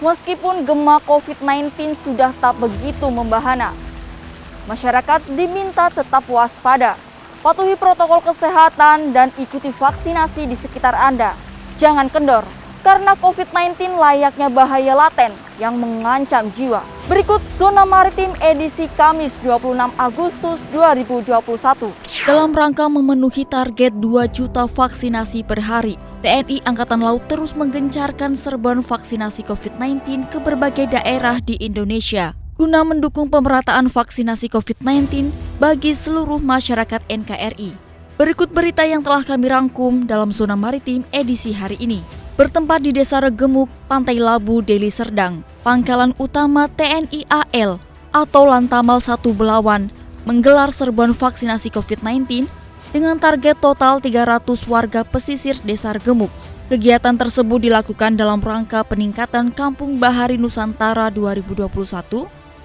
Meskipun gema COVID-19 sudah tak begitu membahana, masyarakat diminta tetap waspada, patuhi protokol kesehatan dan ikuti vaksinasi di sekitar Anda. Jangan kendor, karena COVID-19 layaknya bahaya laten yang mengancam jiwa. Berikut Zona Maritim edisi Kamis 26 Agustus 2021. Dalam rangka memenuhi target 2 juta vaksinasi per hari, TNI Angkatan Laut terus menggencarkan serbuan vaksinasi COVID-19 ke berbagai daerah di Indonesia guna mendukung pemerataan vaksinasi COVID-19 bagi seluruh masyarakat NKRI. Berikut berita yang telah kami rangkum dalam Zona Maritim edisi hari ini. Bertempat di Desa Regemuk, Pantai Labu, Deli Serdang, Pangkalan Utama TNI AL atau Lantamal 1 Belawan menggelar serbuan vaksinasi COVID-19 dengan target total 300 warga pesisir Desa Regemuk. Kegiatan tersebut dilakukan dalam rangka peningkatan Kampung Bahari Nusantara 2021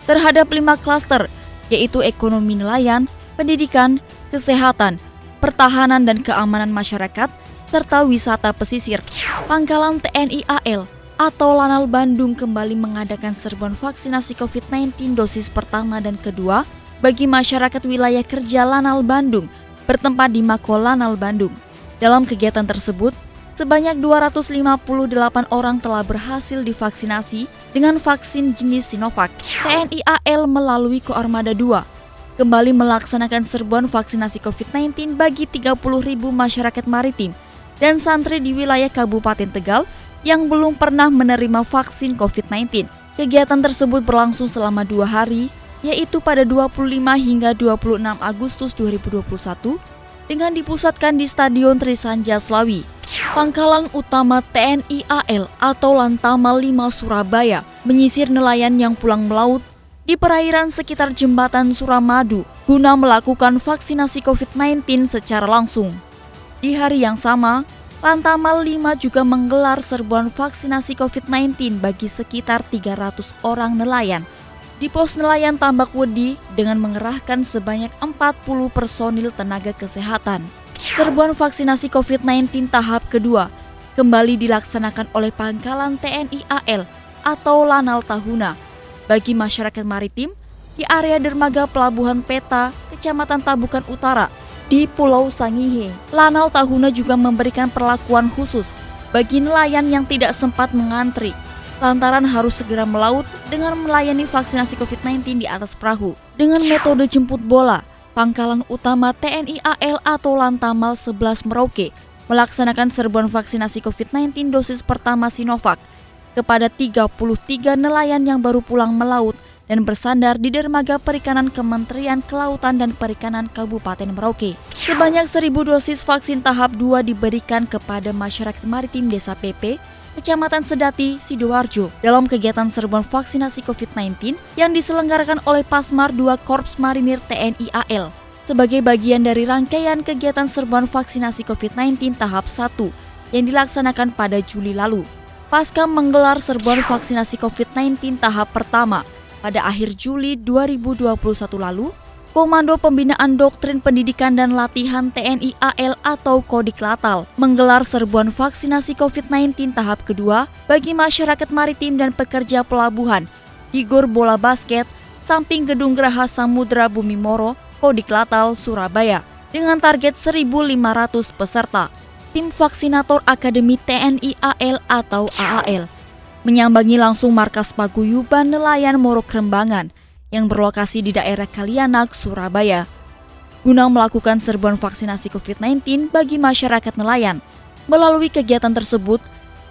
terhadap 5 klaster, yaitu ekonomi nelayan, pendidikan, kesehatan, pertahanan dan keamanan masyarakat, serta wisata pesisir. Pangkalan TNI AL atau Lanal Bandung kembali mengadakan serbuan vaksinasi COVID-19 dosis pertama dan kedua bagi masyarakat wilayah kerja Lanal Bandung bertempat di Mako Lanal Bandung. Dalam kegiatan tersebut, sebanyak 258 orang telah berhasil divaksinasi dengan vaksin jenis Sinovac. TNI AL melalui Koarmada 2 kembali melaksanakan serbuan vaksinasi COVID-19 bagi 30.000 masyarakat maritim dan santri di wilayah Kabupaten Tegal yang belum pernah menerima vaksin COVID-19. Kegiatan tersebut berlangsung selama 2 hari, yaitu pada 25 hingga 26 Agustus 2021 dengan dipusatkan di Stadion Trisanja Slawi. Pangkalan Utama TNI AL atau Lantamal 5 Surabaya menyisir nelayan yang pulang melaut di perairan sekitar Jembatan Suramadu guna melakukan vaksinasi COVID-19 secara langsung. Di hari yang sama, Lantamal 5 juga menggelar serbuan vaksinasi COVID-19 bagi sekitar 300 orang nelayan di pos nelayan Tambak Wedi dengan mengerahkan sebanyak 40 personil tenaga kesehatan. Serbuan vaksinasi COVID-19 tahap kedua kembali dilaksanakan oleh Pangkalan TNI AL atau Lanal Tahuna bagi masyarakat maritim di area dermaga Pelabuhan Peta, Kecamatan Tabukan Utara di Pulau Sangihe. Lanal Tahuna juga memberikan perlakuan khusus bagi nelayan yang tidak sempat mengantri lantaran harus segera melaut dengan melayani vaksinasi COVID-19 di atas perahu. Dengan metode jemput bola, Pangkalan Utama TNI AL atau Lantamal 11 Merauke melaksanakan serbuan vaksinasi COVID-19 dosis pertama Sinovac kepada 33 nelayan yang baru pulang melaut dan bersandar di dermaga perikanan Kementerian Kelautan dan Perikanan Kabupaten Merauke. Sebanyak 1.000 dosis vaksin tahap 2 diberikan kepada masyarakat maritim Desa PP, Kecamatan Sedati, Sidoarjo dalam kegiatan serbuan vaksinasi COVID-19 yang diselenggarakan oleh Pasmar 2 Korps Marinir TNI AL sebagai bagian dari rangkaian kegiatan serbuan vaksinasi COVID-19 tahap 1 yang dilaksanakan pada Juli lalu. Pasca menggelar serbuan vaksinasi COVID-19 tahap pertama pada akhir Juli 2021 lalu, Komando Pembinaan Doktrin Pendidikan dan Latihan TNI AL atau Kodiklatal menggelar serbuan vaksinasi COVID-19 tahap kedua bagi masyarakat maritim dan pekerja pelabuhan di Gor Bola Basket, samping Gedung Geraha Samudra Bumi Moro, Kodiklatal, Surabaya, dengan target 1.500 peserta. Tim Vaksinator Akademi TNI AL atau AAL menyambangi langsung markas paguyuban nelayan Morok Rembangan yang berlokasi di daerah Kalianak, Surabaya, guna melakukan serbuan vaksinasi COVID-19 bagi masyarakat nelayan. Melalui kegiatan tersebut,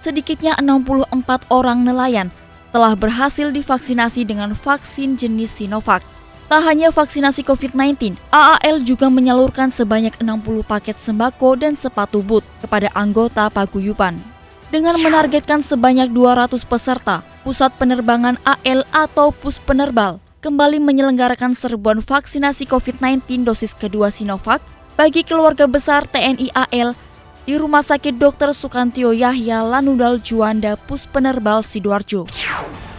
sedikitnya 64 orang nelayan telah berhasil divaksinasi dengan vaksin jenis Sinovac. Tak hanya vaksinasi COVID-19, AAL juga menyalurkan sebanyak 60 paket sembako dan sepatu boot kepada anggota paguyuban. Dengan menargetkan sebanyak 200 peserta, Pusat Penerbangan AL atau Puspenerbal kembali menyelenggarakan serbuan vaksinasi COVID-19 dosis kedua Sinovac bagi keluarga besar TNI AL di Rumah Sakit Dr. Sukantio Yahya Lanudal Juanda Puspenerbal Sidoarjo.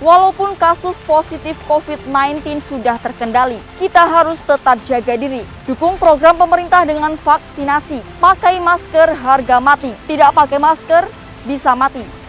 Walaupun kasus positif COVID-19 sudah terkendali, kita harus tetap jaga diri. Dukung program pemerintah dengan vaksinasi. Pakai masker harga mati. Tidak pakai masker bisa mati.